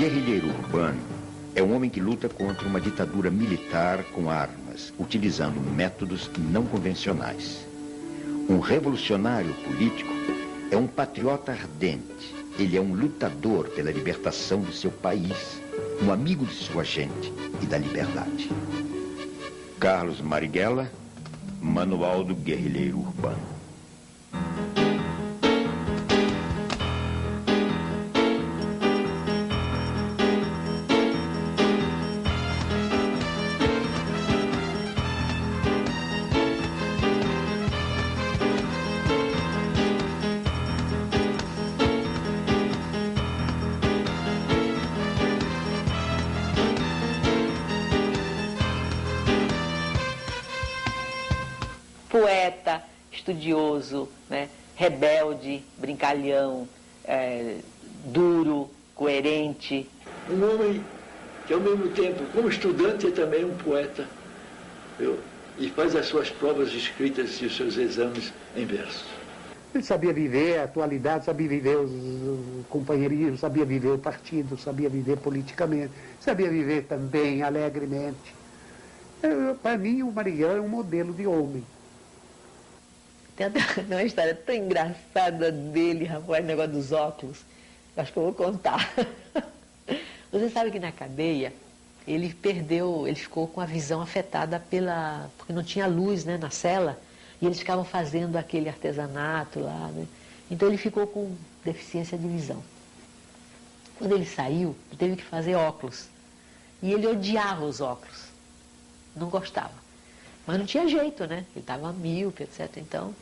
guerrilheiro urbano é um homem que luta contra uma ditadura militar com armas, utilizando métodos não convencionais. Um revolucionário político é um patriota ardente. Ele é um lutador pela libertação do seu país, um amigo de sua gente e da liberdade. Carlos Marighella, Manual do Guerrilheiro Urbano. Poeta, estudioso, né? Rebelde, brincalhão, duro, coerente. Um homem que, ao mesmo tempo, como estudante, é também um poeta, viu? E faz as suas provas escritas e os seus exames em verso. Ele sabia viver a atualidade, sabia viver os companheirismos, sabia viver o partido, sabia viver politicamente, sabia viver também alegremente. Para mim, o Marighella é um modelo de homem. Tem até uma história tão engraçada dele, rapaz, o negócio dos óculos. Acho que eu vou contar. Você sabe que na cadeia, ele ficou com a visão afetada porque não tinha luz, né, na cela, e eles ficavam fazendo aquele artesanato lá, né? Então ele ficou com deficiência de visão. Quando ele saiu, ele teve que fazer óculos. E ele odiava os óculos. Não gostava. Mas não tinha jeito, né? Ele estava míope, etc. Então...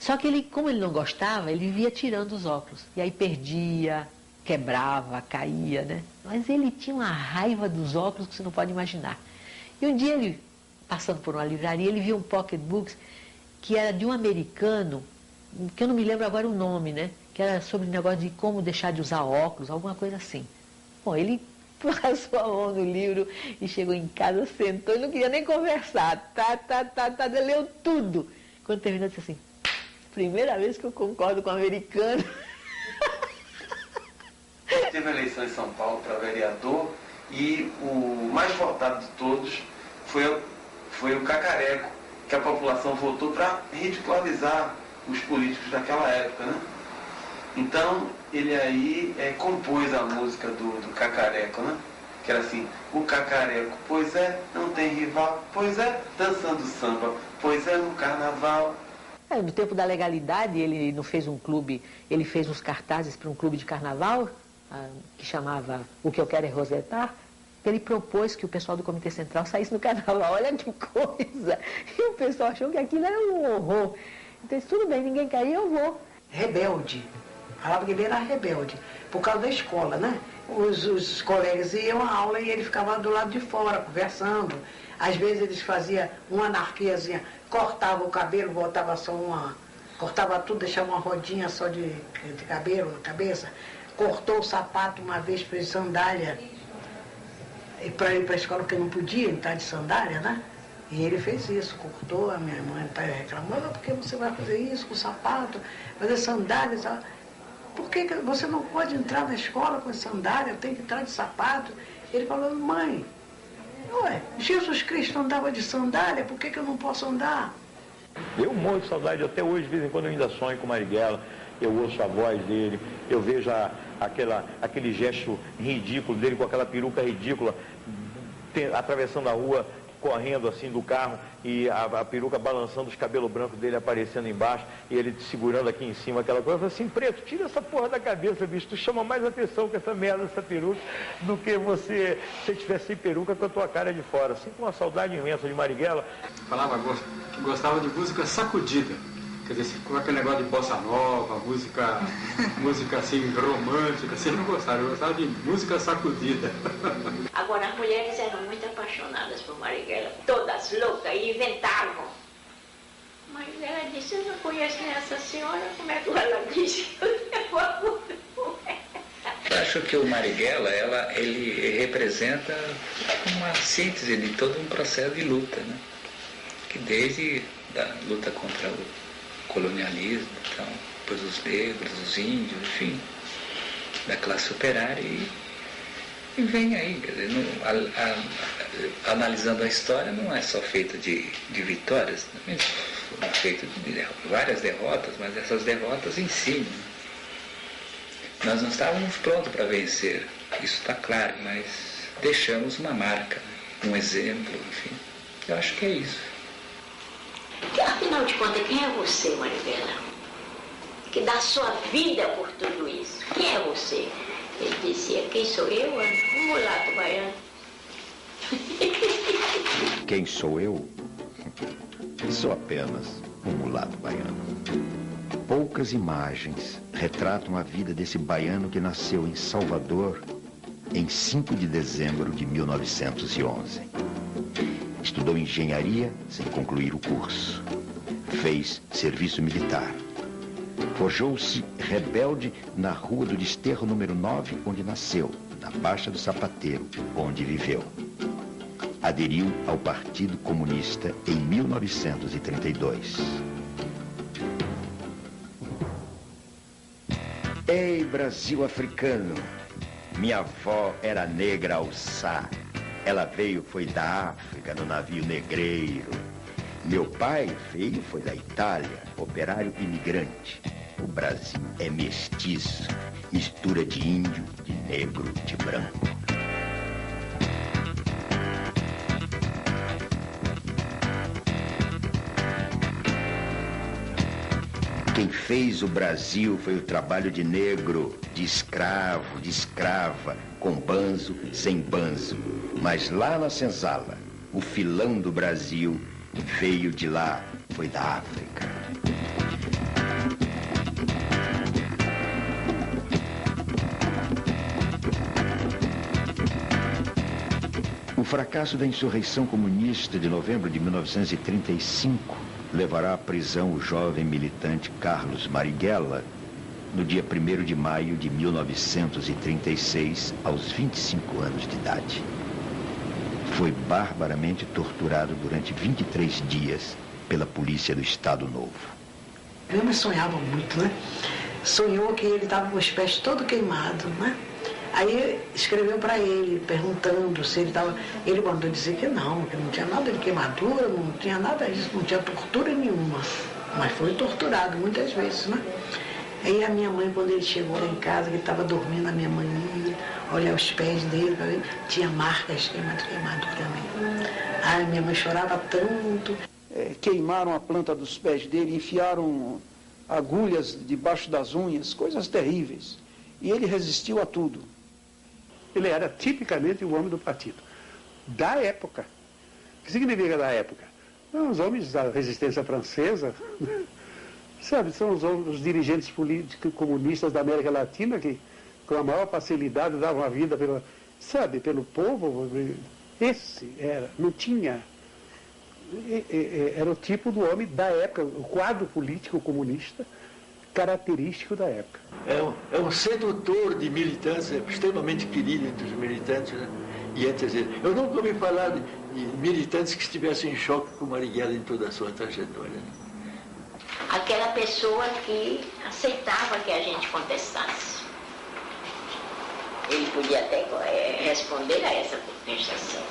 Só que ele, como ele não gostava, ele vivia tirando os óculos. E aí perdia, quebrava, caía, né? Mas ele tinha uma raiva dos óculos que você não pode imaginar. E um dia ele, passando por uma livraria, ele viu um pocketbook que era de um americano, que eu não me lembro agora o nome, né? Que era sobre o negócio de como deixar de usar óculos, alguma coisa assim. Bom, ele passou a mão no livro e chegou em casa, sentou e não queria nem conversar. Leu tudo. Quando terminou, disse assim: primeira vez que eu concordo com o americano. Teve a eleição em São Paulo para vereador e o mais votado de todos foi o Cacareco, que a população votou para ridicularizar os políticos daquela época, né? Então, ele aí compôs a música do Cacareco, né? Que era assim: o Cacareco, pois é, não tem rival, pois é, dançando samba, pois é, no carnaval. No tempo da legalidade, ele não fez um clube, ele fez uns cartazes para um clube de carnaval, que chamava O Que Eu Quero É Rosetar. Ele propôs que o pessoal do Comitê Central saísse no carnaval. Olha que coisa! E o pessoal achou que aquilo era um horror. Então, disse: tudo bem, ninguém quer ir, eu vou. Rebelde. Falava que ele era rebelde, por causa da escola, né? Os colegas iam à aula e ele ficava do lado de fora, conversando. Às vezes eles faziam uma anarquiazinha, cortava o cabelo, botava só cortava tudo, deixava uma rodinha só de cabelo na cabeça. Cortou o sapato uma vez, fez sandália, para ir para a escola, porque não podia entrar de sandália, né? E ele fez isso, cortou. A minha mãe reclamou: por que você vai fazer isso com o sapato, fazer sandália? Por que você não pode entrar na escola com sandália, tem que entrar de sapato? Ele falou: mãe, ué, Jesus Cristo andava de sandália, por que eu não posso andar? Eu morro de saudade até hoje, de vez em quando eu ainda sonho com o Marighella, eu ouço a voz dele, eu vejo aquele gesto ridículo dele com aquela peruca ridícula, atravessando a rua, correndo assim do carro e a peruca balançando, os cabelos brancos dele aparecendo embaixo e ele segurando aqui em cima aquela coisa. Eu falei assim: preto, tira essa porra da cabeça, bicho, tu chama mais atenção com essa merda dessa peruca do que se tivesse sem peruca com a tua cara de fora. Assim, com uma saudade imensa de Marighella. Falava que gostava de música sacudida, quer dizer, com aquele negócio de bossa nova, música assim romântica, assim, eu não gostava, eu gostava de música sacudida. Agora, as mulheres eram muito apaixonadas por Marighella, todas loucas, e inventavam. Marighella disse: eu não conheço essa senhora, como é que ela disse? Eu acho que o Marighella, ele representa uma síntese de todo um processo de luta, né? Que desde a luta contra o colonialismo, então, depois os negros, os índios, enfim. da classe operária e vem aí. Quer dizer, analisando a história, não é só feita de vitórias, também foi feita de várias derrotas, mas essas derrotas ensinam. Nós não estávamos prontos para vencer, isso está claro, mas deixamos uma marca, um exemplo, enfim. Eu acho que é isso. Afinal de contas, quem é você, Marighella? Que dá sua vida por tudo isso. Quem é você? Ele dizia, quem sou eu? Um mulato baiano. Quem sou eu? Sou apenas um mulato baiano. Poucas imagens retratam a vida desse baiano que nasceu em Salvador em 5 de dezembro de 1911. Estudou engenharia sem concluir o curso. Fez serviço militar. Forjou-se rebelde na Rua do Desterro, número 9, onde nasceu, na Baixa do Sapateiro, onde viveu. Aderiu ao Partido Comunista em 1932. Ei, Brasil africano, minha avó era negra alçá. Ela foi da África, no navio negreiro. Meu pai foi da Itália, operário imigrante. O Brasil é mestiço, mistura de índio, de negro, de branco. Quem fez o Brasil foi o trabalho de negro, de escravo, de escrava, com banzo, sem banzo. Mas lá na senzala, o filão do Brasil veio de lá, foi da África. O fracasso da insurreição comunista de novembro de 1935 levará à prisão o jovem militante Carlos Marighella no dia 1º de maio de 1936, aos 25 anos de idade. Foi barbaramente torturado durante 23 dias pela polícia do Estado Novo. Meu me sonhava muito, né? Sonhou que ele estava com os pés todo queimado, né? Aí escreveu para ele, perguntando se ele estava... Ele mandou dizer que não tinha nada de queimadura, não tinha nada disso, não tinha tortura nenhuma. Mas foi torturado muitas vezes, né? Aí a minha mãe, quando ele chegou lá em casa, que ele estava dormindo, a minha mãe ia olhar os pés dele, pra ver, tinha marcas de queimadura também. Ai, minha mãe chorava tanto. Queimaram a planta dos pés dele, enfiaram agulhas debaixo das unhas, coisas terríveis. E ele resistiu a tudo. Ele era tipicamente o homem do partido. Da época. O que significa da época? Os homens da resistência francesa, sabe, são os dirigentes políticos comunistas da América Latina que, com a maior facilidade, davam a vida pelo povo. Esse era, não tinha... Era o tipo do homem da época, o quadro político comunista característico da época. É um sedutor de militantes, extremamente querido entre os militantes, né? E eu nunca ouvi falar de militantes que estivessem em choque com Marighella em toda a sua trajetória. Né? Aquela pessoa que aceitava que a gente contestasse. Ele podia até responder a essa contestação.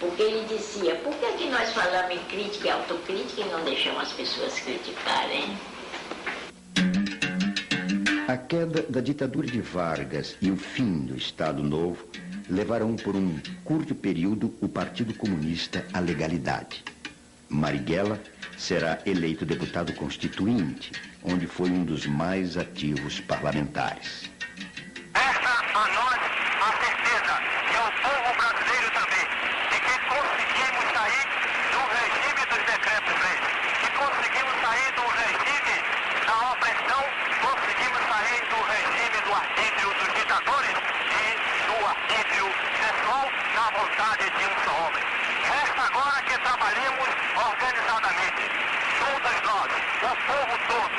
Porque ele dizia, por que nós falamos em crítica e autocrítica e não deixamos as pessoas criticarem? A queda da ditadura de Vargas e o fim do Estado Novo levaram por um curto período o Partido Comunista à legalidade. Marighella será eleito deputado constituinte, onde foi um dos mais ativos parlamentares. Essa a nós a certeza, e ao povo brasileiro também, de que conseguimos sair do regime dos decretos-leis, que conseguimos sair do regime da opressão, conseguimos sair do regime do arbítrio dos ditadores e do arbítrio pessoal da vontade de um só homem. Resta agora que trabalhemos organizadamente, todos nós, o povo todo,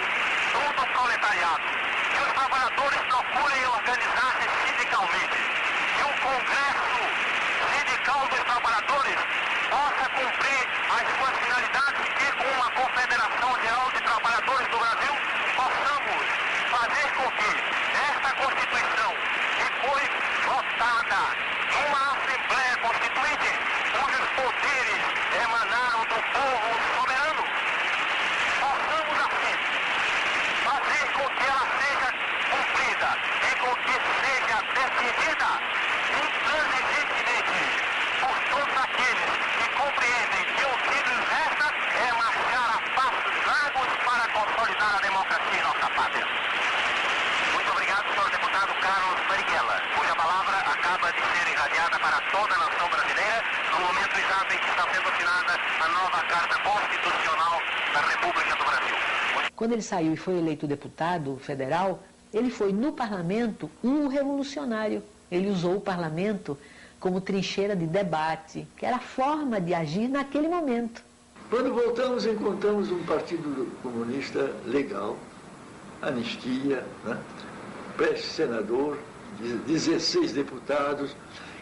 todo o proletariado, que os trabalhadores procurem organizar-se sindicalmente, que o Congresso Sindical dos Trabalhadores possa cumprir as suas finalidades e com uma Confederação Geral de Trabalhadores do Brasil possamos fazer com que esta Constituição formada uma Assembleia Constituinte cujos poderes emanaram do povo soberano. Possamos, assim, fazer com que ela seja cumprida e com que seja decidida intransigentemente por todos aqueles que compreendem que o que nos resta é marchar a passos largos para consolidar a democracia em nossa pátria. Muito obrigado, senhor deputado Carlos Marighella, cuja palavra acaba de ser irradiada para toda a nação brasileira no momento exato em que está sendo assinada a nova Carta Constitucional da República do Brasil. Quando ele saiu e foi eleito deputado federal, ele foi no parlamento um revolucionário. Ele usou o parlamento como trincheira de debate, que era a forma de agir naquele momento. Quando voltamos, encontramos um partido comunista legal, anistia, né? Pré-senador, 16 deputados,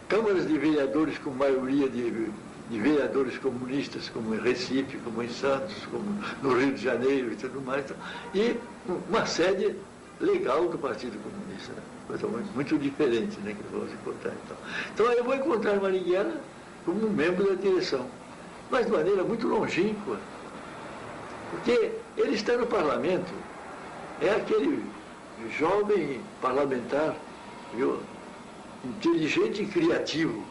câmaras de vereadores com maioria de vereadores comunistas, como em Recife, como em Santos, como no Rio de Janeiro e tudo mais, e uma sede legal do Partido Comunista, né? Coisa muito diferente, né, que vamos encontrar. Então eu vou encontrar Marighella como um membro da direção, mas de maneira muito longínqua, porque ele está no parlamento, é aquele jovem parlamentar, viu, inteligente e criativo.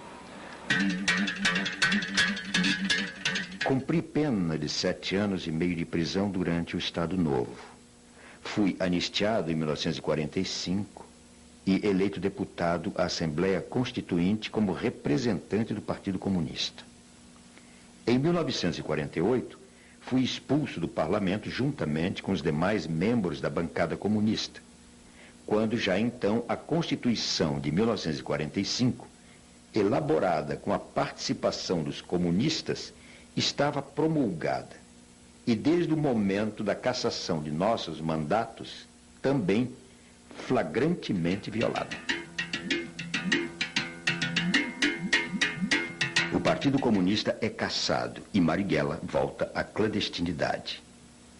Cumpri pena de 7 anos e meio de prisão durante o Estado Novo. Fui anistiado em 1945 e eleito deputado à Assembleia Constituinte como representante do Partido Comunista. Em 1948, fui expulso do parlamento juntamente com os demais membros da bancada comunista, quando já então a Constituição de 1945, elaborada com a participação dos comunistas, estava promulgada e desde o momento da cassação de nossos mandatos, também flagrantemente violada. O Partido Comunista é cassado e Marighella volta à clandestinidade.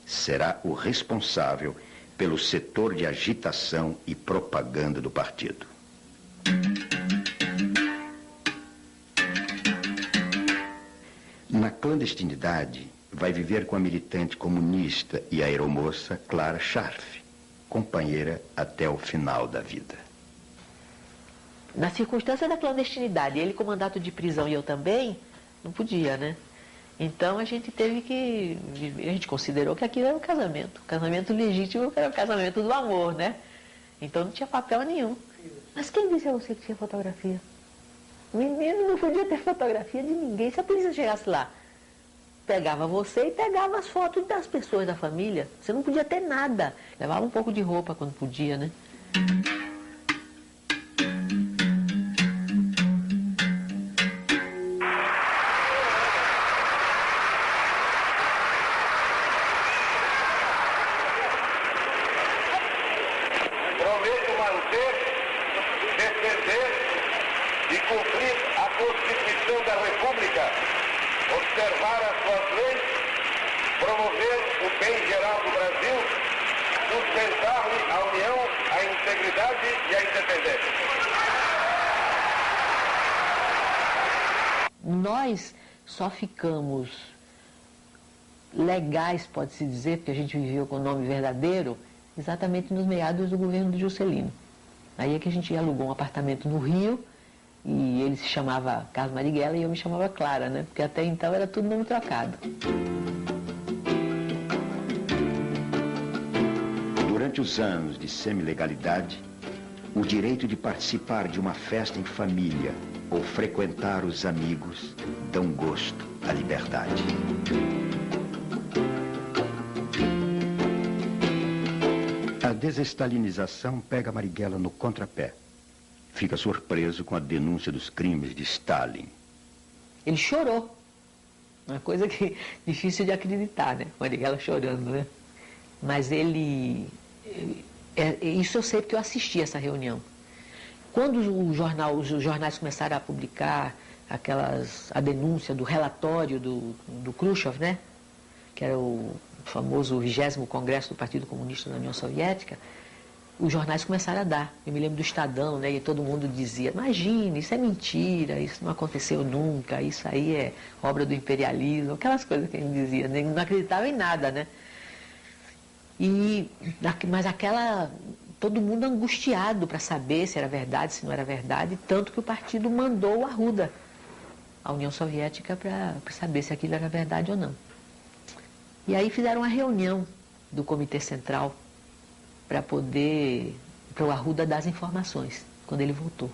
Será o responsável pelo setor de agitação e propaganda do partido. Na clandestinidade, vai viver com a militante comunista e aeromoça Clara Scharf, companheira até o final da vida. Na circunstância da clandestinidade, ele com mandato de prisão e eu também, não podia, né? Então a gente teve que... A gente considerou que aquilo era um casamento. O casamento legítimo era o casamento do amor, né? Então não tinha papel nenhum. Mas quem disse a você que tinha fotografia? O menino não podia ter fotografia de ninguém. Se a polícia chegasse lá, pegava você e pegava as fotos das pessoas da família. Você não podia ter nada. Levava um pouco de roupa quando podia, né? Prometo manter, defender e cumprir a Constituição da República, observar as suas leis, promover o bem geral do Brasil, sustentar-lhe a união, a integridade e a independência. Nós só ficamos legais, pode-se dizer, porque a gente viveu com o nome verdadeiro, exatamente nos meados do governo de Juscelino. Aí é que a gente alugou um apartamento no Rio, e ele se chamava Carlos Marighella e eu me chamava Clara, né? Porque até então era tudo nome trocado. Durante os anos de semi-legalidade, o direito de participar de uma festa em família ou frequentar os amigos dão gosto à liberdade. A desestalinização pega Marighella no contrapé. Fica surpreso com a denúncia dos crimes de Stalin. Ele chorou. Uma coisa que difícil de acreditar, né? Marighella chorando, né? Mas ele... Isso eu sei porque eu assisti essa reunião. Quando os jornais começaram a publicar a denúncia do relatório do Khrushchev, né? Que era o famoso 20º Congresso do Partido Comunista da União Soviética, os jornais começaram a dar. Eu me lembro do Estadão, né, e todo mundo dizia, imagine, isso é mentira, isso não aconteceu nunca, isso aí é obra do imperialismo, aquelas coisas que ele dizia, não acreditava em nada, né? Mas todo mundo angustiado para saber se era verdade, se não era verdade, tanto que o partido mandou o Arruda à União Soviética para saber se aquilo era verdade ou não. E aí fizeram uma reunião do Comitê Central para o Arruda dar as informações, quando ele voltou.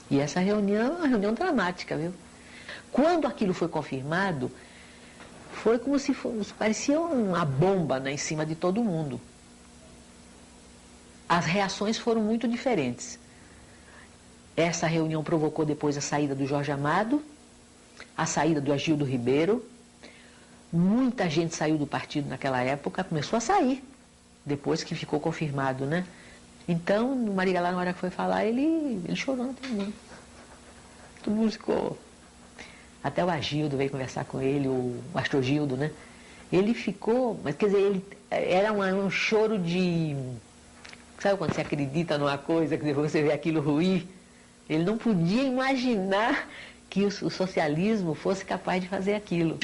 E essa reunião é uma reunião dramática, viu? Quando aquilo foi confirmado, foi como se fosse, parecia uma bomba, né, em cima de todo mundo. As reações foram muito diferentes. Essa reunião provocou depois a saída do Jorge Amado, a saída do Agildo Ribeiro. Muita gente saiu do partido naquela época, começou a sair, depois que ficou confirmado, né? Então, o Marighella, na hora que foi falar, ele chorou, todo mundo ficou... Até o Agildo veio conversar com ele, o Astrogildo, né? Ele ficou, mas quer dizer, era um choro de... Sabe quando você acredita numa coisa, que depois você vê aquilo ruir? Ele não podia imaginar que o socialismo fosse capaz de fazer aquilo.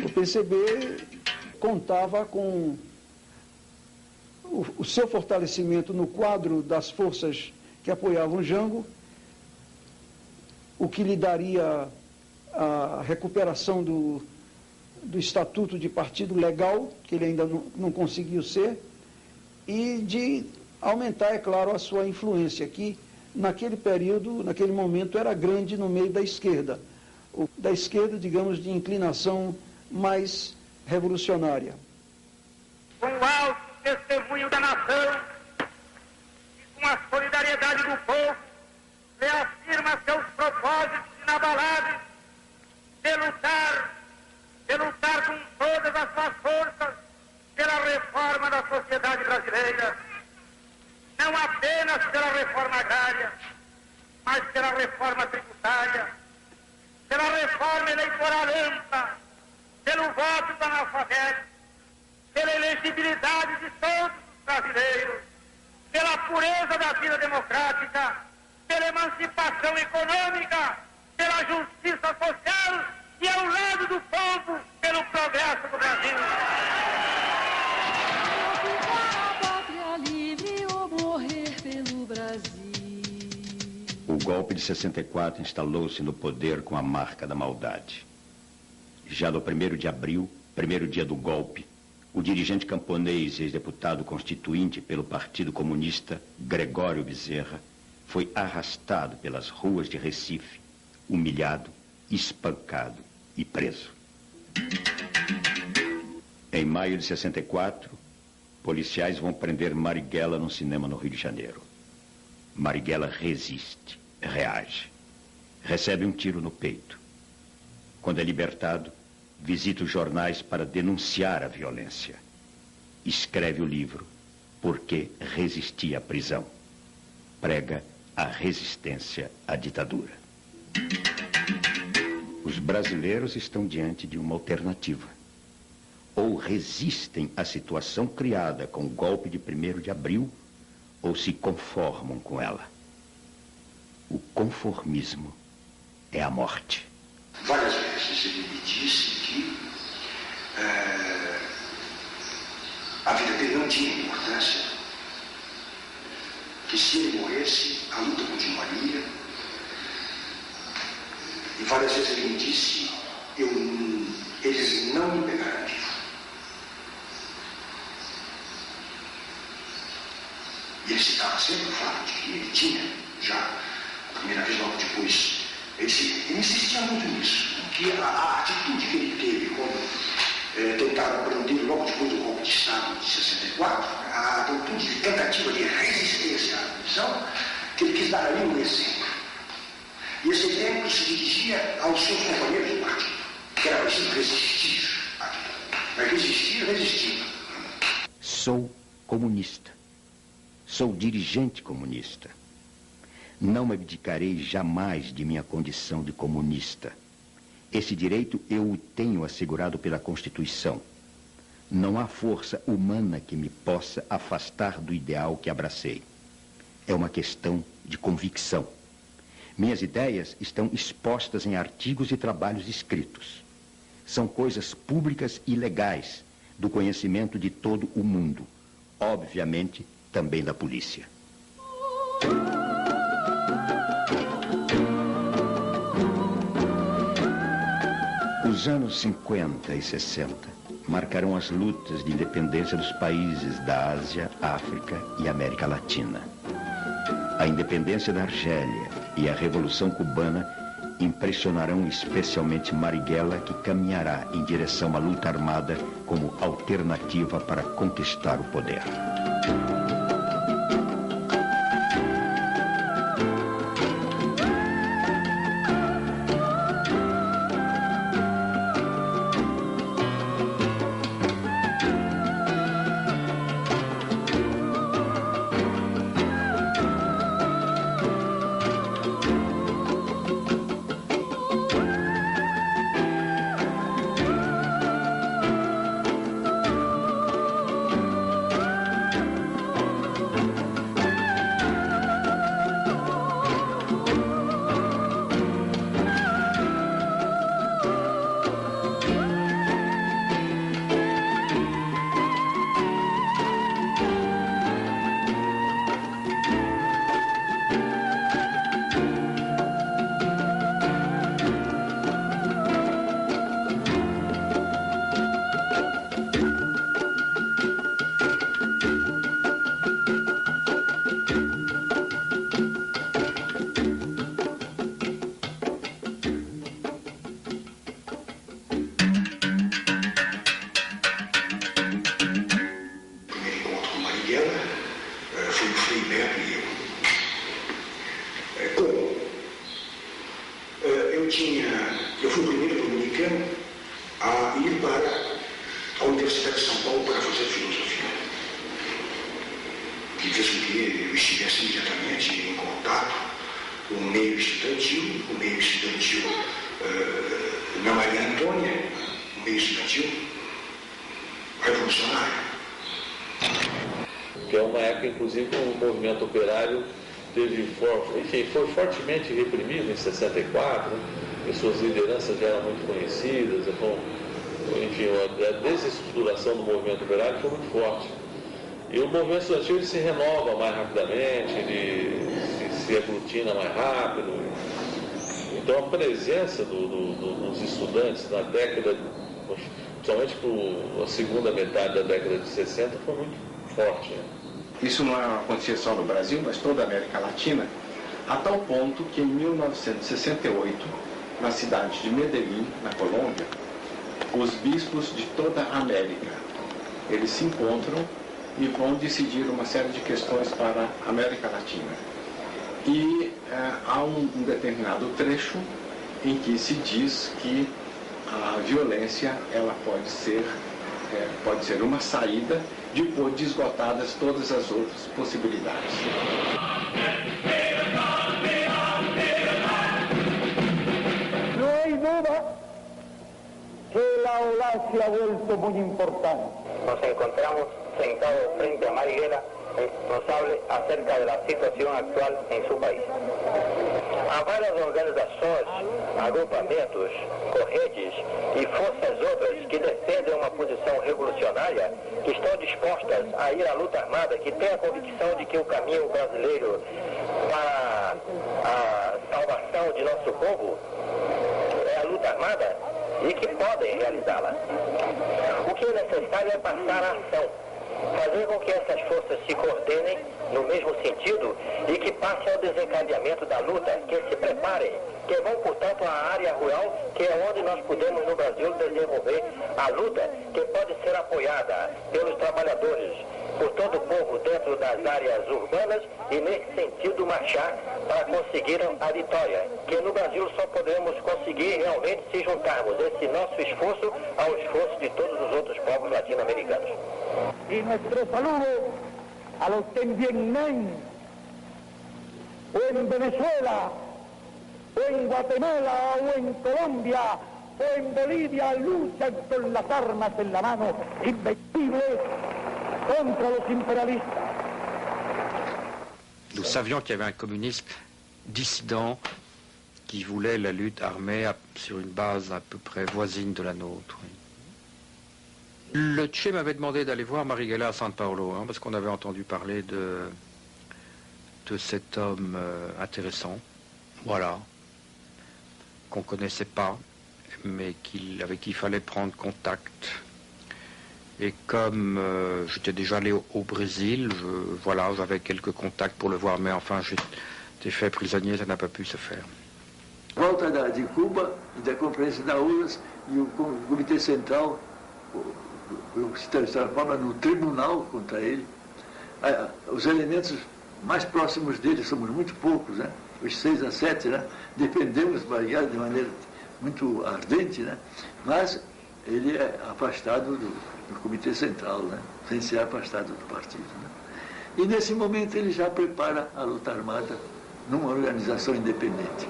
O PCB contava com o seu fortalecimento no quadro das forças que apoiavam Jango, o que lhe daria a recuperação do estatuto de partido legal, que ele ainda não conseguiu ser, e de aumentar, é claro, a sua influência, que naquele período, naquele momento, era grande no meio da esquerda. Da esquerda, digamos, de inclinação mais revolucionária. Com o alto testemunho da nação e com a solidariedade do povo, reafirma seus propósitos inabaláveis de lutar com todas as suas forças pela reforma da sociedade brasileira, não apenas pela reforma agrária, mas pela reforma tributária, pela reforma eleitoral ampla, pelo voto do analfabeto, pela elegibilidade de todos os brasileiros, pela pureza da vida democrática, pela emancipação econômica, pela justiça social e ao lado do povo, pelo progresso do Brasil. O golpe de 64 instalou-se no poder com a marca da maldade. Já no 1º de abril, primeiro dia do golpe, o dirigente camponês e ex-deputado constituinte pelo Partido Comunista, Gregório Bezerra, foi arrastado pelas ruas de Recife, humilhado, espancado e preso. Em maio de 64, policiais vão prender Marighella num cinema no Rio de Janeiro. Marighella resiste, reage. Recebe um tiro no peito. Quando é libertado, visita os jornais para denunciar a violência. Escreve o livro Por que Resisti à Prisão. Prega a resistência à ditadura. Os brasileiros estão diante de uma alternativa. Ou resistem à situação criada com o golpe de 1º de abril, ou se conformam com ela. O conformismo é a morte. Várias vezes ele me disse que a vida dele não tinha importância, que se ele morresse, a luta continuaria. E várias vezes ele me disse, eles não me pegarão vivo. E ele citava sempre o fato de que ele tinha, já a primeira vez, logo depois, ele insistia muito nisso, que a atitude que ele teve quando tentaram prendê-lo logo depois do golpe de Estado de 64, a atitude de tentativa de resistência à prisão, que ele quis dar ali um exemplo. E esse exemplo se dirigia aos seus companheiros do partido, que era preciso resistir à ditadura. Mas resistir. Sou comunista. Sou dirigente comunista. Não me abdicarei jamais de minha condição de comunista. Esse direito eu o tenho assegurado pela Constituição. Não há força humana que me possa afastar do ideal que abracei. É uma questão de convicção. Minhas ideias estão expostas em artigos e trabalhos escritos. São coisas públicas e legais, do conhecimento de todo o mundo, obviamente também da polícia. Os anos 50 e 60 marcarão as lutas de independência dos países da Ásia, África e América Latina. A independência da Argélia e a Revolução Cubana impressionarão especialmente Marighella, que caminhará em direção à luta armada como alternativa para conquistar o poder. Eu fui o primeiro dominicano a ir para a Universidade de São Paulo para fazer filosofia. Que fez com que eu estivesse imediatamente em contato com o meio estudantil, na Maria Antônia, o meio estudantil revolucionário. Que é uma época, inclusive, que o movimento operário foi fortemente reprimido em 64, né? E suas lideranças já eram muito conhecidas, enfim, a desestruturação do movimento operário foi muito forte. E o movimento estudantil ele se renova mais rapidamente, ele se aglutina mais rápido. Então a presença dos estudantes na década, principalmente a segunda metade da década de 60, foi muito forte. Né? Isso não acontecia só no Brasil, mas toda a América Latina, a tal ponto que em 1968, na cidade de Medellín, na Colômbia, os bispos de toda a América, eles se encontram e vão decidir uma série de questões para a América Latina. E há um determinado trecho em que se diz que a violência ela pode ser uma saída depois de esgotadas todas as outras possibilidades. No hay duda que la ola se ha vuelto muy importante. Nos encontramos sentados frente a Marighella, nos hable acerca de la situação atual em seu país. Há várias organizações, agrupamentos, correntes e forças outras que defendem uma posição revolucionária, que estão dispostas a ir à luta armada, que têm a convicção de que o caminho brasileiro para a salvação de nosso povo é a luta armada e que podem realizá-la. O que é necessário é passar a ação. Fazer com que essas forças se coordenem no mesmo sentido e que passem ao desencadeamento da luta, que se preparem, que vão, portanto, à área rural, que é onde nós podemos, no Brasil, desenvolver a luta, que pode ser apoiada pelos trabalhadores, por todo o povo dentro das áreas urbanas e, nesse sentido, marchar para conseguir a vitória, que no Brasil só podemos conseguir realmente se juntarmos esse nosso esforço ao esforço de todos os outros povos latino-americanos. Y nuestro saludo a los que en Vietnam, o en Venezuela, o en Guatemala, o en Colombia, en Bolivia luchan con las armas en la mano, invencibles contra los imperialistas. Nous savions qu'il y avait un communiste dissident qui voulait la lutte armée sur une base à peu près voisine de la nôtre. Le Che m'avait demandé d'aller voir Marighella à San Paolo, parce qu'on avait entendu parler de cet homme intéressant, voilà, qu'on ne connaissait pas, mais avec qui il fallait prendre contact. Et comme j'étais déjà allé au Brésil, voilà, j'avais quelques contacts pour le voir, mais enfin j'étais fait prisonnier, ça n'a pas pu se faire. Volta de Cuba e da Conferência da URSS e o Comitê Central se transforma no tribunal contra ele. Os elementos mais próximos dele somos muito poucos, né? Os 6 a 7, né? Defendemos Marighella de maneira muito ardente, né? Mas ele é afastado do Comitê Central, né? Sem ser afastado do partido, né? E nesse momento ele já prepara a luta armada numa organização independente.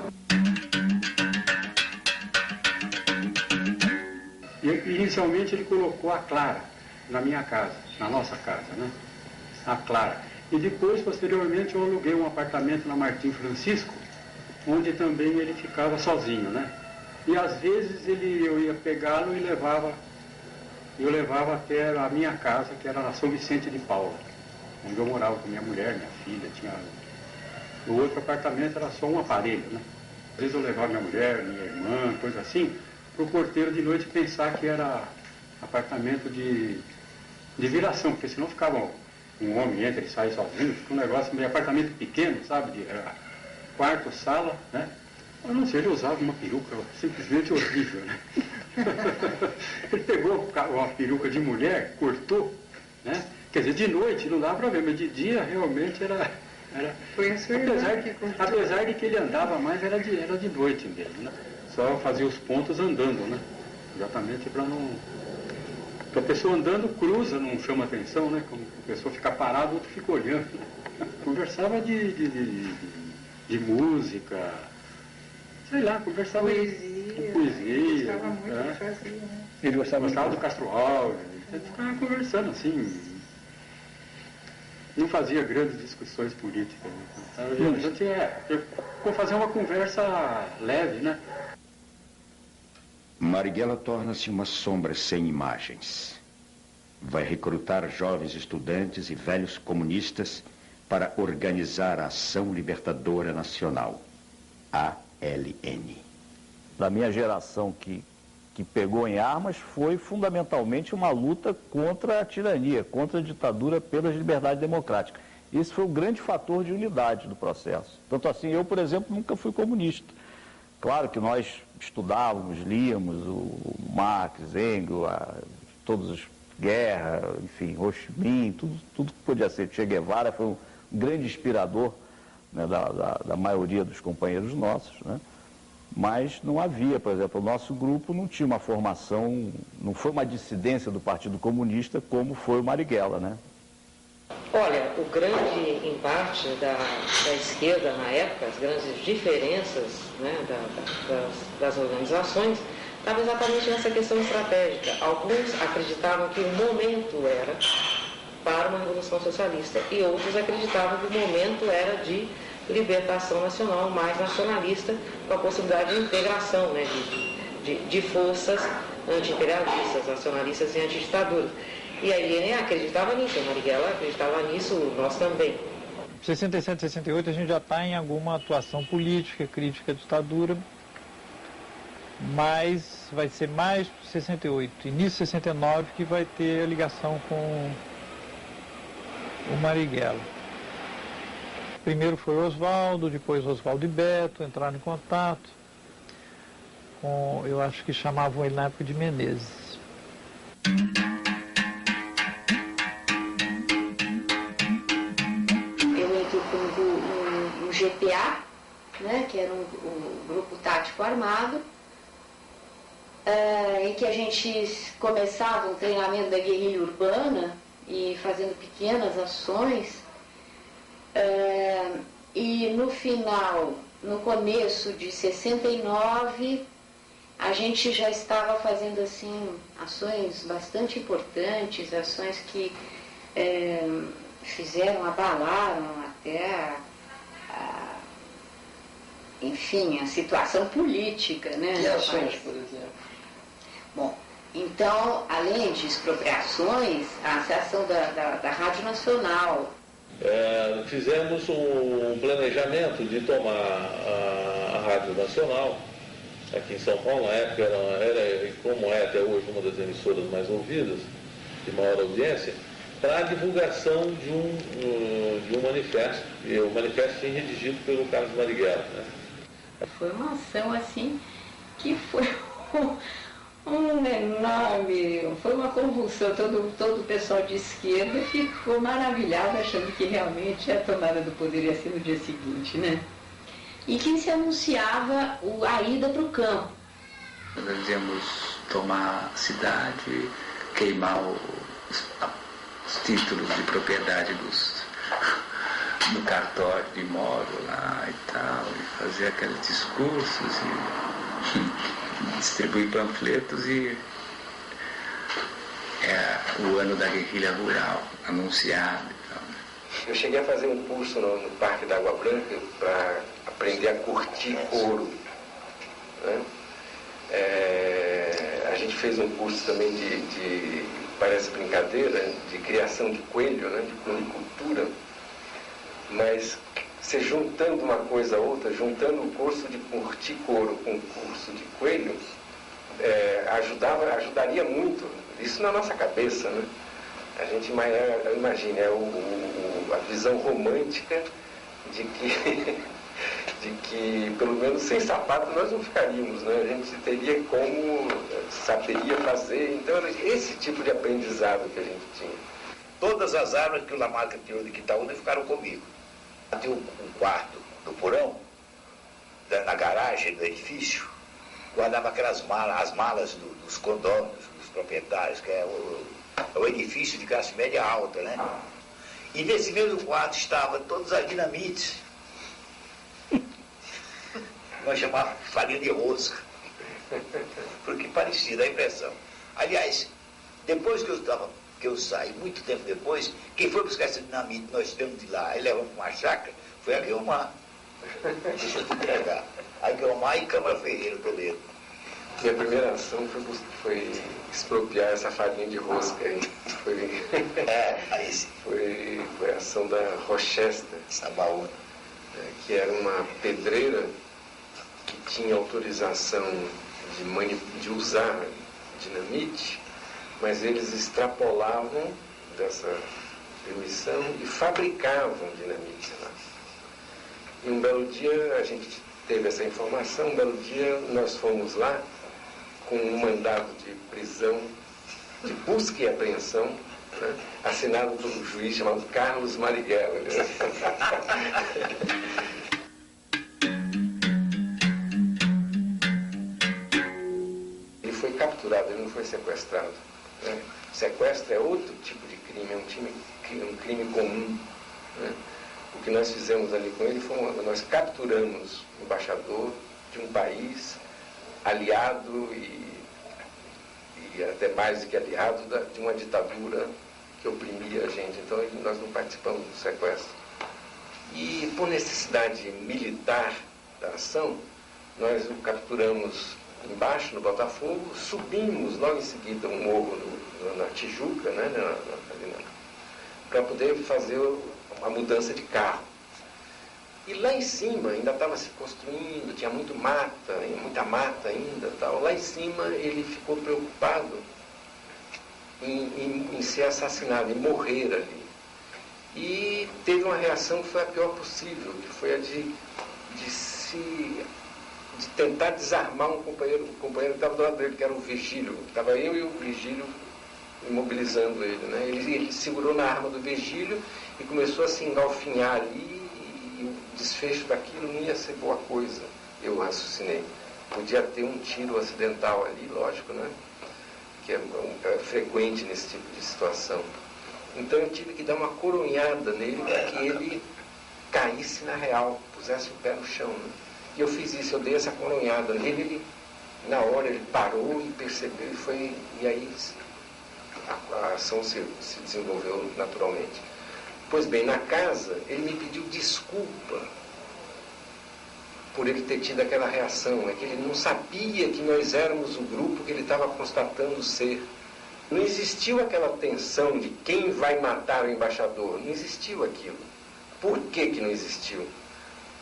E inicialmente ele colocou a Clara na minha casa, na nossa casa, né? A Clara. E depois, posteriormente, eu aluguei um apartamento na Martim Francisco, onde também ele ficava sozinho, né? E às vezes eu ia pegá-lo e eu levava até a minha casa, que era na São Vicente de Paula, onde eu morava com minha mulher, minha filha. O outro apartamento era só um aparelho, né? Às vezes eu levava minha mulher, minha irmã, coisa assim, para o porteiro de noite pensar que era apartamento de viração, porque senão ficava um homem entra e sai sozinho, fica um negócio meio apartamento pequeno, sabe? Era quarto, sala, né? A não ser ele usava uma peruca simplesmente horrível, né? Ele pegou uma peruca de mulher, cortou, né? Quer dizer, de noite não dá para ver, mas de dia realmente era Foi a sua apesar de que ele andava mais, era de noite mesmo, né? Só fazia os pontos andando, né? Exatamente para não... Porque a pessoa andando cruza, não chama atenção, né? Como a pessoa fica parada, o outro fica olhando. Conversava de música, sei lá, conversava de poesia. Gostava muito de fazer, né? Ele gostava do Castro Alves, ele ficava conversando assim. Não fazia grandes discussões políticas. Né? A gente vou fazer uma conversa leve, né? Marighella torna-se uma sombra sem imagens. Vai recrutar jovens estudantes e velhos comunistas para organizar a Ação Libertadora Nacional, ALN. Da minha geração que pegou em armas foi fundamentalmente uma luta contra a tirania, contra a ditadura pelas liberdades democráticas. Esse foi o grande fator de unidade do processo. Tanto assim, eu, por exemplo, nunca fui comunista. Claro que nós estudávamos, líamos o Marx, Engels, todas as guerras, enfim, Ho Chi Minh, tudo que podia ser. Che Guevara foi um grande inspirador, né, da maioria dos companheiros nossos, né? Mas não havia, por exemplo, o nosso grupo não tinha uma formação, não foi uma dissidência do Partido Comunista como foi o Marighella, né? Olha, o grande embate da esquerda na época, as grandes diferenças, né, das organizações, estava exatamente nessa questão estratégica. Alguns acreditavam que o momento era para uma revolução socialista e outros acreditavam que o momento era de libertação nacional, mais nacionalista, com a possibilidade de integração, né, de forças anti-imperialistas, nacionalistas e anti-ditaduras. E a ILN acreditava nisso, a Marighella acreditava nisso, nós também. 67, 68 a gente já está em alguma atuação política, crítica à ditadura, mas vai ser mais 68, início de 69 que vai ter a ligação com o Marighella. Primeiro foi o Oswaldo, depois Oswaldo e Beto entraram em contato com, eu acho que chamavam ele na época de Menezes. Eu entrei no GPA, né, que era um grupo tático armado, em que a gente começava um treinamento da guerrilha urbana e fazendo pequenas ações. E no final, no começo de 69, a gente já estava fazendo assim ações bastante importantes, ações que abalaram até enfim, a situação política, né? Que ações, por exemplo? Bom, então, além de expropriações, a Associação da Rádio Nacional. Fizemos um planejamento de tomar a Rádio Nacional, aqui em São Paulo. Na época era, como é até hoje, uma das emissoras mais ouvidas, de maior audiência, para a divulgação de um manifesto, e o manifesto foi redigido pelo Carlos Marighella, né? Foi uma ação assim que foi um enorme, foi uma convulsão. Todo o pessoal de esquerda ficou maravilhado, achando que realmente a tomada do poder ia ser no dia seguinte, né? E que se anunciava a ida para o campo. Nós devemos tomar a cidade, queimar os títulos de propriedade no cartório de imóvel lá e tal, e fazer aqueles discursos e distribuir panfletos, e o ano da guerrilha rural anunciado e tal. Eu cheguei a fazer um curso no Parque da Água Branca para aprender a curtir couro, né? A gente fez um curso também de parece brincadeira, de criação de coelho, né? De coelhicultura, mas você juntando uma coisa a outra, juntando o curso de curtir couro com o curso de coelho, ajudaria muito. Isso na nossa cabeça, né? A gente imagina, a visão romântica de que pelo menos sem sapato nós não ficaríamos, né? A gente teria saberia fazer. Então era esse tipo de aprendizado que a gente tinha. Todas as armas que o Lamarca tirou de Quitaúna ficaram comigo. Tinha um quarto do porão, na garagem do edifício, guardava aquelas malas, as malas dos condôminos, dos proprietários, que é o edifício de classe média alta, né? E nesse mesmo quarto estavam todas as dinamites. Nós chamávamos farinha de rosca, porque parecia, dá a impressão. Aliás, depois que eu saí, muito tempo depois, quem foi buscar essa dinamite, nós tivemos de lá, aí levamos para uma chácara, foi a Guilmar. Deixa eu te entregar. A Guilmar e Câmara Ferreira, Toledo. Minha primeira ação foi expropriar essa farinha de rosca aí. Foi a ação da Rochester, Sabaúna, que era uma pedreira que tinha autorização de usar dinamite, mas eles extrapolavam dessa permissão e fabricavam dinamite lá. E um belo dia a gente teve essa informação, um belo dia nós fomos lá com um mandado de prisão, de busca e apreensão, né, assinado por um juiz chamado Carlos Marighella. Ele foi capturado, ele não foi sequestrado, né? Sequestro é outro tipo de crime, é um crime comum, né? O que nós fizemos ali com ele foi nós capturamos o embaixador de um país aliado e até mais do que aliado de uma ditadura que oprimia a gente. Então nós não participamos do sequestro. E por necessidade militar da ação, nós o capturamos embaixo, no Botafogo, subimos logo em seguida um morro na Tijuca, né, para poder fazer a mudança de carro. E lá em cima ainda estava se construindo, tinha muita mata ainda, tal. Lá em cima ele ficou preocupado em ser assassinado, em morrer ali. E teve uma reação que foi a pior possível, que foi a de tentar desarmar um companheiro que estava do lado dele, que era o Virgílio. Estava eu e o Virgílio imobilizando ele, né? Ele segurou na arma do Virgílio e começou a se engalfinhar ali, e o desfecho daquilo não ia ser boa coisa, eu raciocinei. Podia ter um tiro acidental ali, lógico, né? Que é frequente nesse tipo de situação. Então eu tive que dar uma coronhada nele para que ele caísse na real, pusesse o pé no chão, né? E eu fiz isso, eu dei essa coronhada nele, ele Na hora ele parou e percebeu e aí a ação se desenvolveu naturalmente. Pois bem, na casa ele me pediu desculpa por ele ter tido aquela reação. É que ele não sabia que nós éramos o grupo que ele estava constatando ser. Não existiu aquela tensão de quem vai matar o embaixador. Não existiu aquilo. Por que não existiu?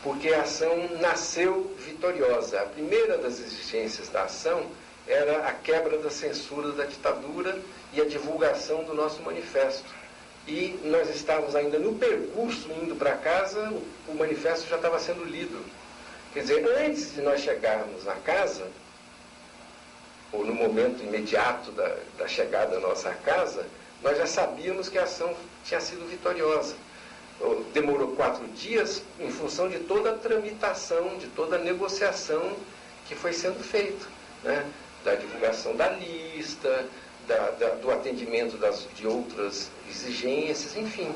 Porque a ação nasceu vitoriosa. A primeira das exigências da ação era a quebra da censura da ditadura e a divulgação do nosso manifesto. E nós estávamos ainda no percurso indo para casa, o manifesto já estava sendo lido. Quer dizer, antes de nós chegarmos na casa, ou no momento imediato da chegada da nossa casa, nós já sabíamos que a ação tinha sido vitoriosa. Demorou 4 dias em função de toda a tramitação, de toda a negociação que foi sendo feita, né? Da divulgação da lista, do atendimento de outras exigências, enfim.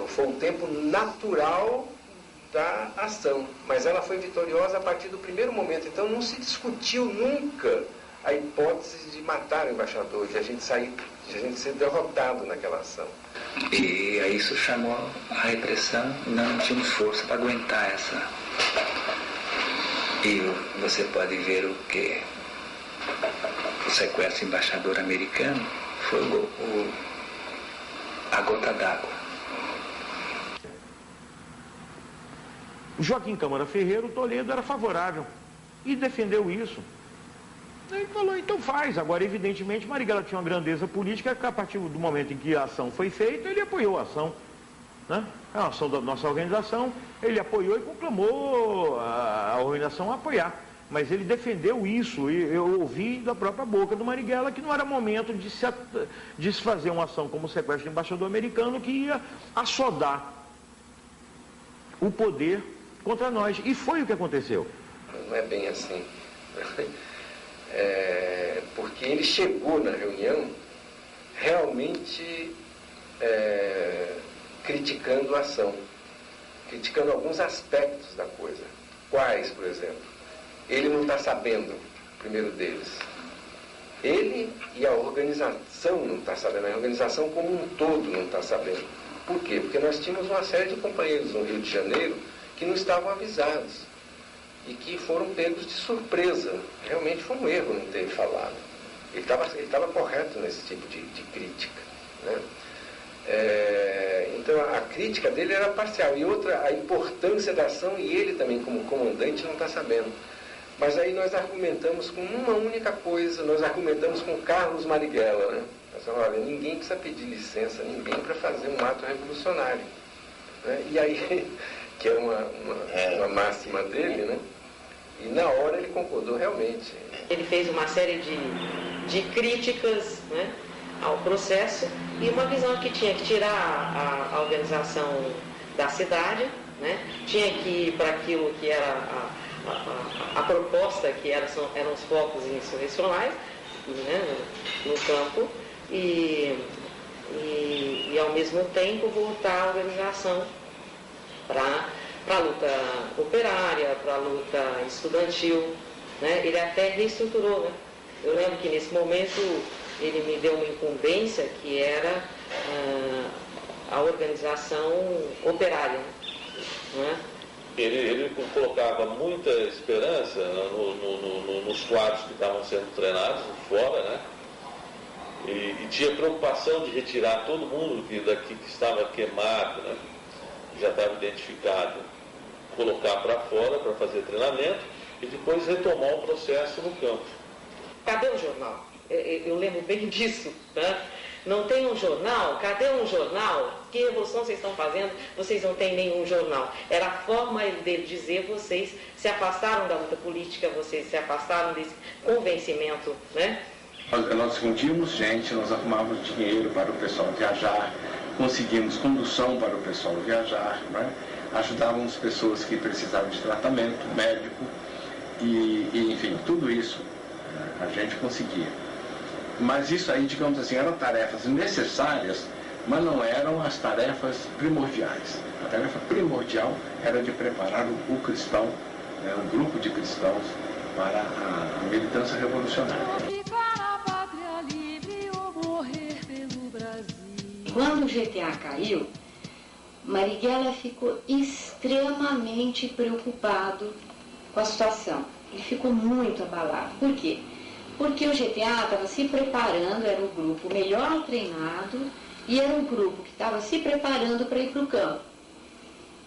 Foi um tempo natural da ação, mas ela foi vitoriosa a partir do primeiro momento. Então não se discutiu nunca a hipótese de matar o embaixador, de a gente ser derrotado naquela ação. E aí isso chamou a repressão, não tínhamos força para aguentar essa. E você pode ver o que o sequestro do embaixador americano foi a gota d'água. Joaquim Câmara Ferreira, o Toledo, era favorável e defendeu isso. Ele falou, então faz. Agora, evidentemente, Marighella tinha uma grandeza política que a partir do momento em que a ação foi feita, ele apoiou a ação. Né? A ação da nossa organização, ele apoiou e conclamou a organização a apoiar. Mas ele defendeu isso, e eu ouvi da própria boca do Marighella que não era momento de se fazer uma ação como o sequestro do embaixador americano que ia assodar o poder contra nós. E foi o que aconteceu. Não é bem assim. Porque ele chegou na reunião realmente criticando a ação, criticando alguns aspectos da coisa. Quais, por exemplo? Ele não está sabendo, o primeiro deles. Ele e a organização não está sabendo, a organização como um todo não está sabendo. Por quê? Porque nós tínhamos uma série de companheiros no Rio de Janeiro que não estavam avisados e que foram pegos de surpresa. Realmente foi um erro não ter falado. Ele estava correto nesse tipo de crítica, né? Então a crítica dele era parcial. E outra, a importância da ação, e ele também como comandante não está sabendo. Mas aí nós argumentamos com uma única coisa, nós argumentamos com Carlos Marighella, né? Nós falamos, olha, ninguém precisa pedir licença, ninguém para fazer um ato revolucionário, né? E aí, que é uma máxima dele, né? E na hora ele concordou realmente. Ele fez uma série de críticas, né, ao processo e uma visão que tinha que tirar a organização da cidade, né? Tinha que ir para aquilo que era a proposta, que eram os focos insurrecionais, né, no campo, e ao mesmo tempo voltar a organização para a luta operária, para a luta estudantil, né? Ele até reestruturou, né? Eu lembro que nesse momento ele me deu uma incumbência que era a organização operária, né? Ele colocava muita esperança nos quadros que estavam sendo treinados fora, né? E tinha preocupação de retirar todo mundo daqui que estava queimado, né? Já estava identificado, colocar para fora para fazer treinamento e depois retomar o processo no campo. Cadê o jornal? Eu lembro bem disso, né? Não tem um jornal? Cadê um jornal? Que revolução vocês estão fazendo? Vocês não têm nenhum jornal. Era a forma dele dizer, vocês se afastaram da luta política, vocês se afastaram desse convencimento, né? Nós fundimos gente, nós arrumávamos dinheiro para o pessoal viajar, conseguimos condução para o pessoal viajar, né? Ajudávamos pessoas que precisavam de tratamento médico e enfim, tudo isso a gente conseguia. Mas isso aí, digamos assim, eram tarefas necessárias, mas não eram as tarefas primordiais. A tarefa primordial era de preparar o cristão, né, um grupo de cristãos, para a militância revolucionária. Quando o GTA caiu, Marighella ficou extremamente preocupado com a situação. Ele ficou muito abalado. Por quê? Porque o GTA estava se preparando, era o grupo melhor treinado e era um grupo que estava se preparando para ir para o campo.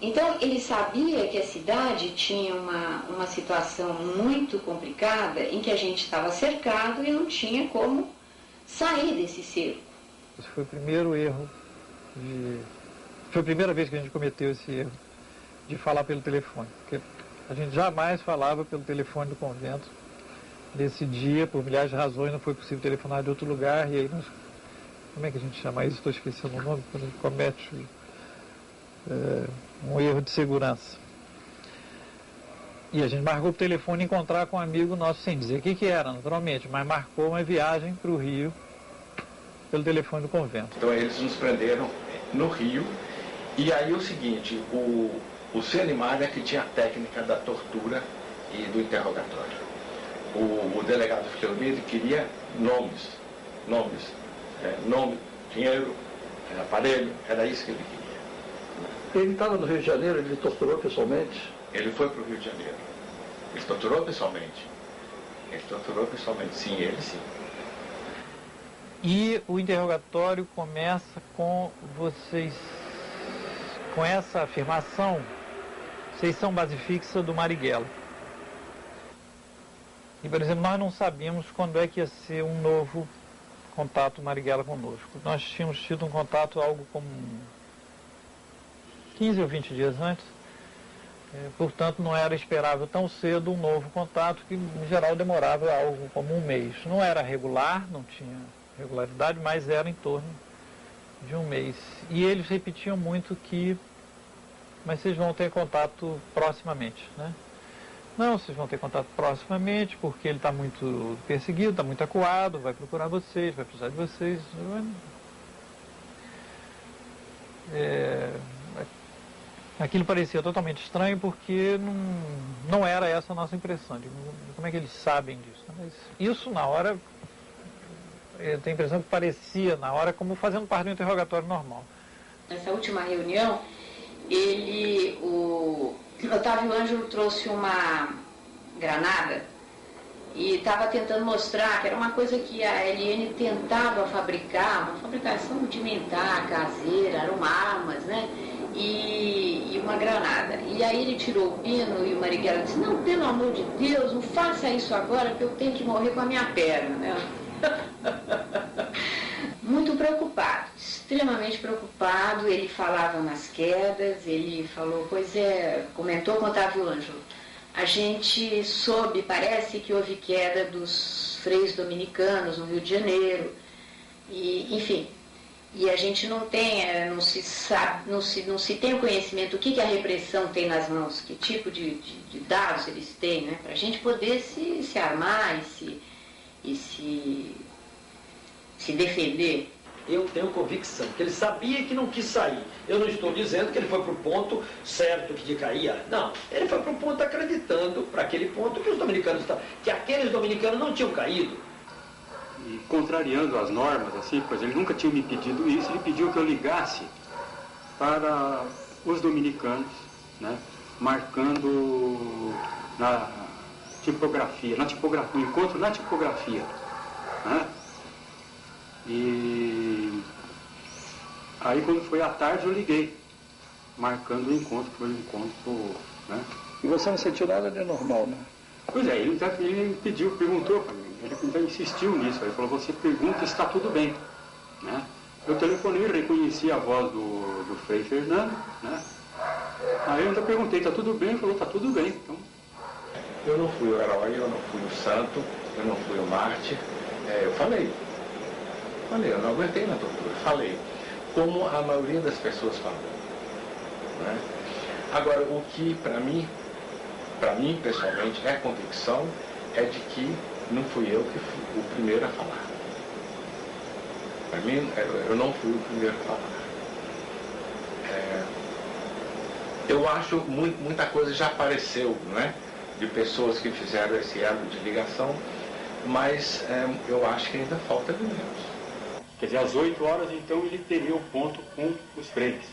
Então, ele sabia que a cidade tinha uma situação muito complicada em que a gente estava cercado e não tinha como sair desse cerco. Esse foi o primeiro erro, foi a primeira vez que a gente cometeu esse erro de falar pelo telefone, porque a gente jamais falava pelo telefone do convento. Nesse dia, por milhares de razões, não foi possível telefonar de outro lugar, e aí nós, como é que a gente chama isso? Estou esquecendo o nome, quando a gente comete um erro de segurança. E a gente marcou o telefone encontrar com um amigo nosso, sem dizer o que era, naturalmente, mas marcou uma viagem para o Rio pelo telefone do convento. Então eles nos prenderam no Rio, e aí o seguinte, o Selimário é que tinha a técnica da tortura e do interrogatório. O delegado Fleury queria nomes, nome, dinheiro, aparelho, era isso que ele queria. Ele estava no Rio de Janeiro, ele torturou pessoalmente? Ele foi para o Rio de Janeiro. Ele torturou pessoalmente. Sim, ele sim. E o interrogatório começa com vocês, com essa afirmação, vocês são base fixa do Marighella. E, por exemplo, nós não sabíamos quando é que ia ser um novo contato Marighella conosco. Nós tínhamos tido um contato algo como 15 ou 20 dias antes, portanto não era esperável tão cedo um novo contato, que em geral demorava algo como um mês. Não era regular, não tinha regularidade, mas era em torno de um mês. E eles repetiam muito que, mas vocês vão ter contato proximamente, né? Não, vocês vão ter contato proximamente, porque ele está muito perseguido, está muito acuado, vai procurar vocês, vai precisar de vocês. Aquilo parecia totalmente estranho, porque não era essa a nossa impressão. Como é que eles sabem disso? Mas isso, na hora, eu tenho a impressão que parecia, na hora, como fazendo parte do interrogatório normal. Nessa última reunião, o Otávio Ângelo trouxe uma granada e estava tentando mostrar que era uma coisa que a LN tentava fabricar, uma fabricação rudimentar, caseira, eram armas, né? E uma granada. E aí ele tirou o pino e o Marighella disse, não, pelo amor de Deus, não faça isso agora, que eu tenho que morrer com a minha perna, né? Muito preocupado, extremamente preocupado, ele falava nas quedas, ele falou, comentou com Otávio Ângelo. A gente soube, parece que houve queda dos freios dominicanos no Rio de Janeiro, e, enfim, e a gente não tem, não se sabe, não se tem o conhecimento do que a repressão tem nas mãos, que tipo de dados eles têm, né, para a gente poder se armar e se defender. Eu tenho convicção que ele sabia que não quis sair. Eu não estou dizendo que ele foi para o ponto certo que caía. Não, ele foi para o ponto acreditando, para aquele ponto que os dominicanos estavam, que aqueles dominicanos não tinham caído. E contrariando as normas, assim, pois ele nunca tinha me pedido isso, ele pediu que eu ligasse para os dominicanos, né, marcando na tipografia, no encontro na tipografia, né? E aí quando foi à tarde eu liguei, marcando o encontro, foi um encontro, né? E você não sentiu nada de anormal, né? Pois é, ele perguntou para mim, ele então insistiu nisso, ele falou, você pergunta se está tudo bem, né? Eu telefonei, reconheci a voz do Frei Fernando, né? Aí eu ainda perguntei, está tudo bem? Ele falou, está tudo bem. Então... Eu não fui o herói, eu não fui o santo, eu não fui o mártir, eu falei, eu não aguentei na tortura, falei, como a maioria das pessoas falam, né? Agora, o que para mim pessoalmente é convicção, é de que não fui eu que fui o primeiro a falar. Para mim, eu não fui o primeiro a falar. Eu acho muita coisa já apareceu, não é? de pessoas que fizeram esse elo de ligação, mas eu acho que ainda falta elementos. Quer dizer, às 8 horas, então, ele teria o ponto com os fregues.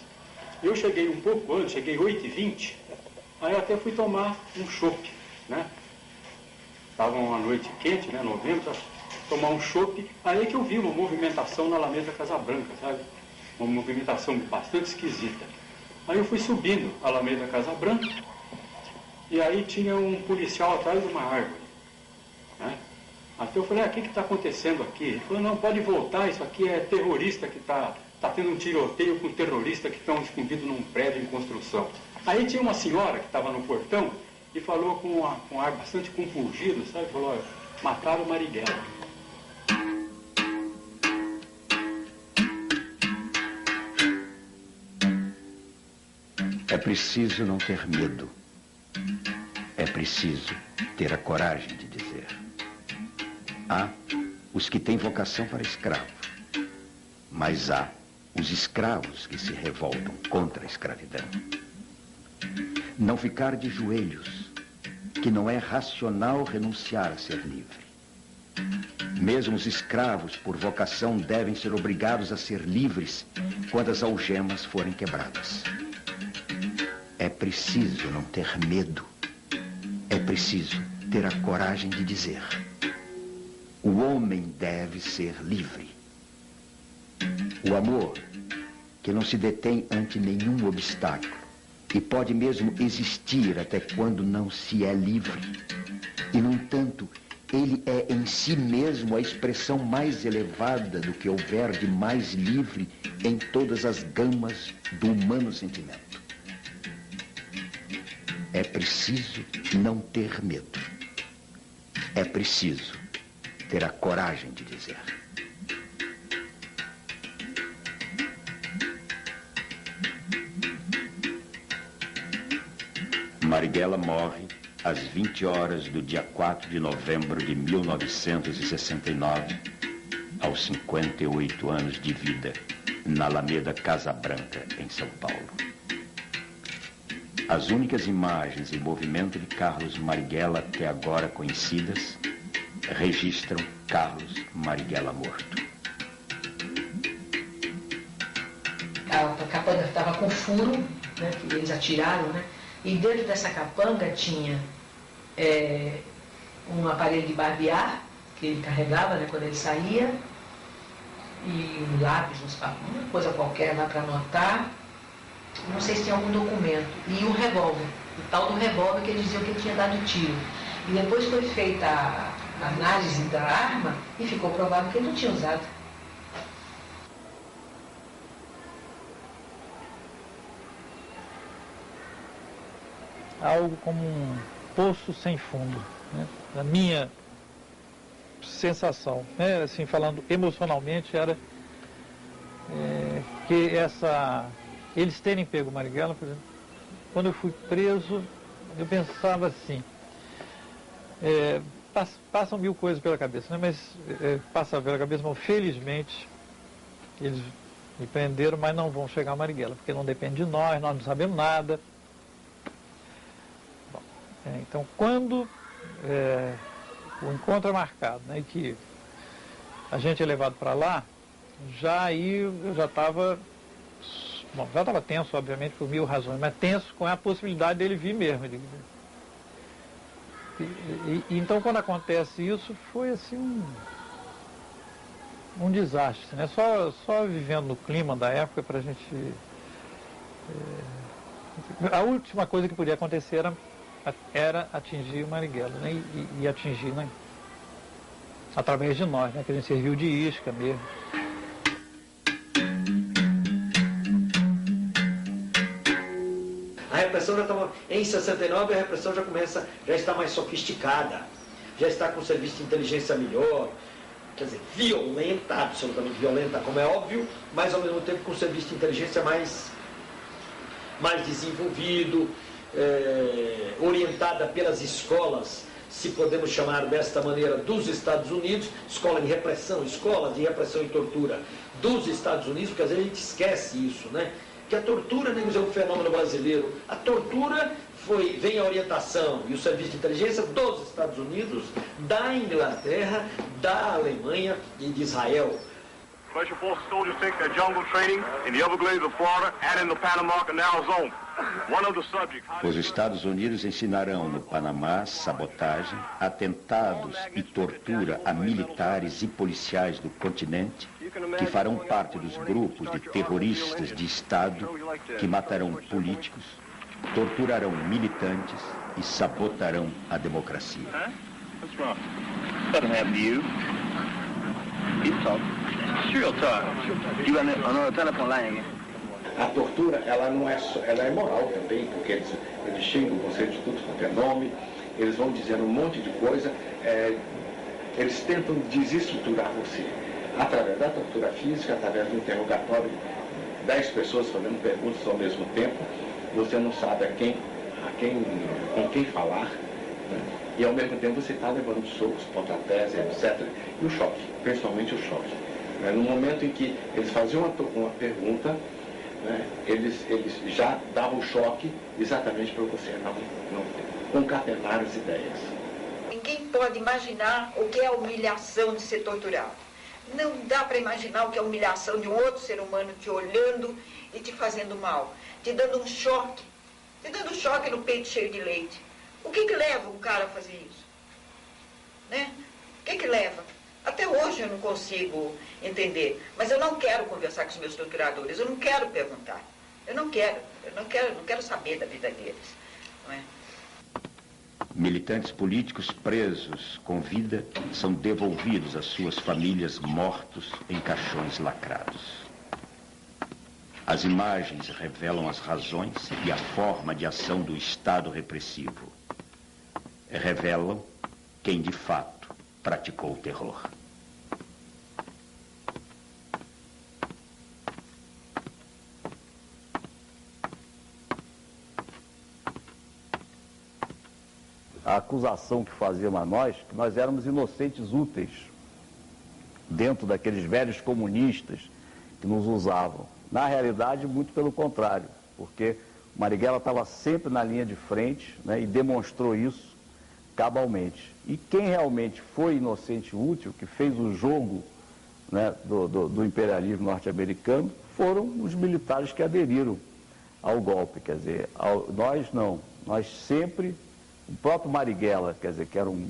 Eu cheguei um pouco antes, cheguei 8h20, aí eu até fui tomar um chopp, né? Estava uma noite quente, né, novembro, tomar um chopp, aí que eu vi uma movimentação na Alameda Casa Branca, sabe? Uma movimentação bastante esquisita. Aí eu fui subindo a Alameda Casa Branca, e aí tinha um policial atrás de uma árvore, né? Até eu falei, o que está acontecendo aqui? Ele falou, não, pode voltar, isso aqui é terrorista que está tendo um tiroteio com terroristas que estão escondidos num prédio em construção. Aí tinha uma senhora que estava no portão e falou com um ar bastante compungido, sabe? Falou, olha, mataram o Marighella. É preciso não ter medo. É preciso ter a coragem de dizer. Há os que têm vocação para escravo, mas há os escravos que se revoltam contra a escravidão. Não ficar de joelhos, que não é racional renunciar a ser livre. Mesmo os escravos, por vocação, devem ser obrigados a ser livres quando as algemas forem quebradas. É preciso não ter medo. É preciso ter a coragem de dizer. O homem deve ser livre. O amor, que não se detém ante nenhum obstáculo e pode mesmo existir até quando não se é livre. E, no entanto, ele é em si mesmo a expressão mais elevada do que houver de mais livre em todas as gamas do humano sentimento. É preciso não ter medo. É preciso ter a coragem de dizer. Marighella morre às 20 horas do dia 4 de novembro de 1969, aos 58 anos de vida, na Alameda Casa Branca, em São Paulo. As únicas imagens e movimento de Carlos Marighella até agora conhecidas registram Carlos Marighella morto. A capanga estava com furo, né, que eles atiraram, né? E dentro dessa capanga tinha um aparelho de barbear, que ele carregava, né, quando ele saía, e um lápis, uma coisa qualquer lá para anotar. Não sei se tinha algum documento. E um revólver, o tal do revólver que eles diziam que ele tinha dado tiro. E depois foi feita a análise da arma e ficou provado que ele não tinha usado. Algo como um poço sem fundo, né? A minha sensação, né? Assim, falando emocionalmente, era que eles terem pego Marighella, por exemplo, quando eu fui preso, eu pensava assim, passam mil coisas pela cabeça, né? Mas passa pela cabeça, mas felizmente eles me prenderam, mas não vão chegar a Marighella, porque não depende de nós não sabemos nada. Então, quando o encontro é marcado, né, e que a gente é levado para lá, já aí eu já estava tenso, obviamente, por mil razões, mas tenso com a possibilidade dele vir mesmo. Então, quando acontece isso, foi assim um desastre, né? Só vivendo no clima da época para a gente... a última coisa que podia acontecer era atingir o Marighella, né? E atingir, né? Através de nós, né? Que a gente serviu de isca mesmo. A repressão já estava, em 69, a repressão já está mais sofisticada, já está com o serviço de inteligência melhor, quer dizer, violenta, absolutamente violenta, como é óbvio, mas ao mesmo tempo com o serviço de inteligência mais desenvolvido, orientada pelas escolas, se podemos chamar desta maneira, dos Estados Unidos, escolas de repressão e tortura dos Estados Unidos, porque às vezes a gente esquece isso, né? Que a tortura nem é um fenômeno brasileiro. A tortura vem a orientação e o serviço de inteligência dos Estados Unidos, da Inglaterra, da Alemanha e de Israel. Special Forces soldiers take their jungle training in the Everglades of Florida and in the Panama Canal Zone. One of the subjects... Os Estados Unidos ensinarão no Panamá sabotagem, atentados e tortura a militares e policiais do continente que farão parte dos grupos de terroristas de Estado que matarão políticos, torturarão militantes e sabotarão a democracia. What's wrong? Doesn't have you. You talk. Sure talk. You on the telephone line. A tortura, ela não é só, ela é moral também, porque eles xingam você de tudo quanto é nome, eles vão dizendo um monte de coisa, eles tentam desestruturar você. Através da tortura física, através do interrogatório, 10 pessoas fazendo perguntas ao mesmo tempo, você não sabe com quem falar, né? E ao mesmo tempo você está levando socos, pontapés, etc. E o choque, principalmente o choque. No momento em que eles faziam uma pergunta, né, eles já davam o choque exatamente para você não concatenar as ideias. Ninguém pode imaginar o que é a humilhação de ser torturado. Não dá para imaginar o que é a humilhação de um outro ser humano te olhando e te fazendo mal, te dando um choque no peito cheio de leite. O que leva um cara a fazer isso? Né? O que leva? Até hoje eu não consigo entender, mas eu não quero conversar com os meus torturadores, eu não quero perguntar, eu não quero saber da vida deles. Não é? Militantes políticos presos com vida são devolvidos às suas famílias mortos em caixões lacrados. As imagens revelam as razões e a forma de ação do Estado repressivo. Revelam quem de fato praticou o terror. A acusação que faziam a nós, que nós éramos inocentes úteis, dentro daqueles velhos comunistas que nos usavam. Na realidade, muito pelo contrário, porque Marighella estava sempre na linha de frente, né, e demonstrou isso cabalmente. E quem realmente foi inocente útil, que fez o jogo, né, do imperialismo norte-americano, foram os militares que aderiram ao golpe. Quer dizer, nós não, nós sempre... O próprio Marighella, quer dizer, que era um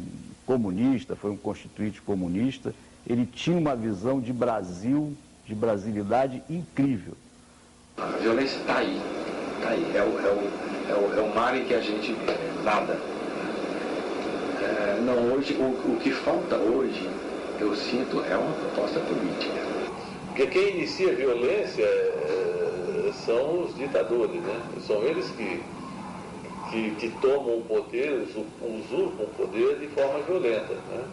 comunista, foi um constituinte comunista, ele tinha uma visão de Brasil, de brasilidade incrível. A violência está aí, está aí. É o mar em que a gente nada. Não, hoje, o que falta hoje, eu sinto, é uma proposta política. Porque quem inicia a violência são os ditadores, né? São eles que tomam o poder, usurpam o poder de forma violenta, né?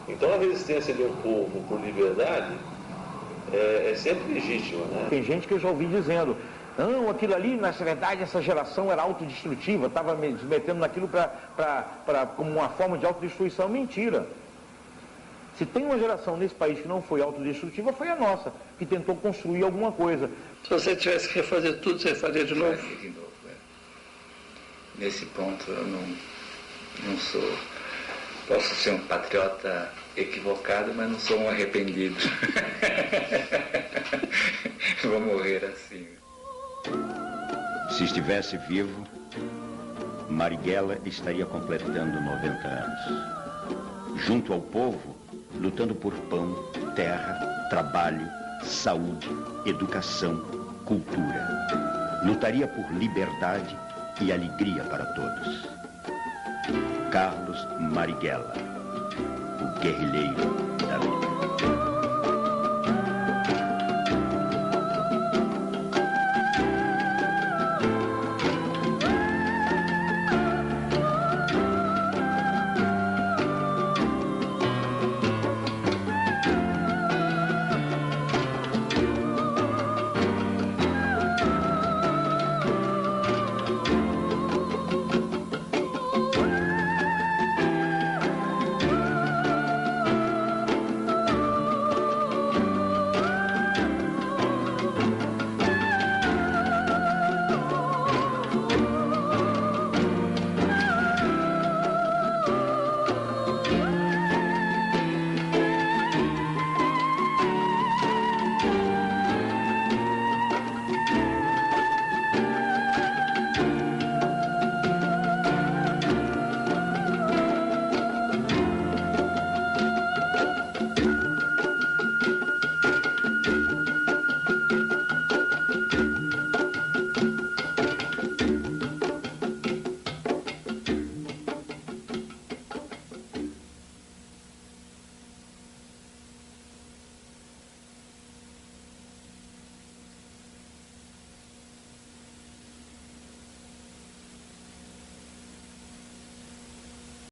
Então a resistência de um povo por liberdade é sempre legítima, né? Tem gente que eu já ouvi dizendo, não, aquilo ali, na verdade, essa geração era autodestrutiva, estava me metendo naquilo como uma forma de autodestruição. Mentira. Se tem uma geração nesse país que não foi autodestrutiva, foi a nossa, que tentou construir alguma coisa. Se você tivesse que refazer tudo, você faria de novo? Nesse ponto eu não sou... Posso ser um patriota equivocado, mas não sou um arrependido. Vou morrer assim. Se estivesse vivo, Marighella estaria completando 90 anos. Junto ao povo, lutando por pão, terra, trabalho, saúde, educação, cultura. Lutaria por liberdade e alegria para todos. Carlos Marighella, o guerrilheiro